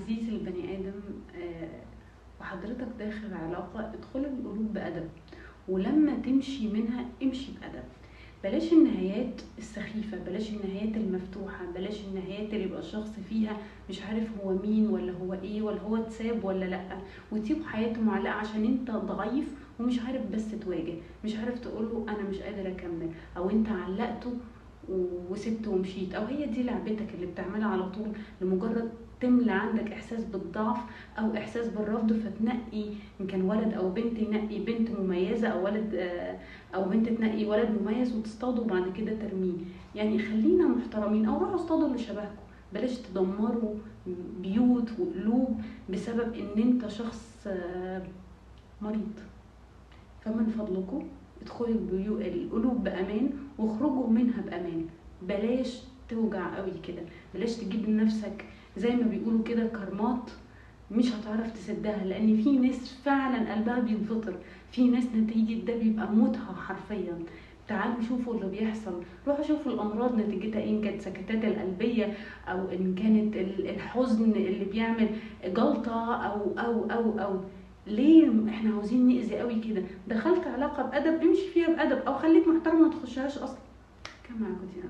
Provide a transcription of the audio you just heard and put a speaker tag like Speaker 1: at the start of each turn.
Speaker 1: عزيزي البني آدم، وحضرتك داخل علاقة ادخل القلوب بأدب، ولما تمشي منها امشي بأدب. بلاش النهايات السخيفة، بلاش النهايات المفتوحة، بلاش النهايات اللي يبقى الشخص فيها مش عارف هو مين ولا هو ايه ولا هو اتساب ولا لأ، وتسيب حياته معلقة عشان انت ضعيف ومش عارف بس تواجه، مش عارف تقوله انا مش قادر اكمل، او انت علقته وسبته ومشيت، او هي دي لعبتك اللي بتعملها على طول لمجرد تملى عندك احساس بالضعف او احساس بالرفض، فتنقي ان كان ولد او بنت ينقي بنت مميزه، او ولد او بنت تنقي ولد مميز وتصطادوا وبعد كده ترميه. يعني خلينا محترمين، او روحوا اصطادوا اللي شبهكم، بلاش تدمروا بيوت وقلوب بسبب ان انت شخص مريض. فمن فضلكم ادخلوا القلوب بامان واخرجوا منها بامان. بلاش توجع قوي كده، بلاش تجيب لنفسك زي ما بيقولوا كده كرمات مش هتعرف تسدها، لان في ناس فعلا قلبها بينفطر، في ناس نتيجة ده بيبقى موتها حرفيا. تعالوا شوفوا اللي بيحصل، روحوا شوفوا الامراض نتيجتها ايه، ان كانت سكتات القلبيه او ان كانت الحزن اللي بيعمل جلطه او ليه احنا عاوزين نأذي قوي كده؟ دخلت علاقه بادب امشي فيها بادب، او خليك محترم ما تخشهاش اصلا. كان معاكم دينا.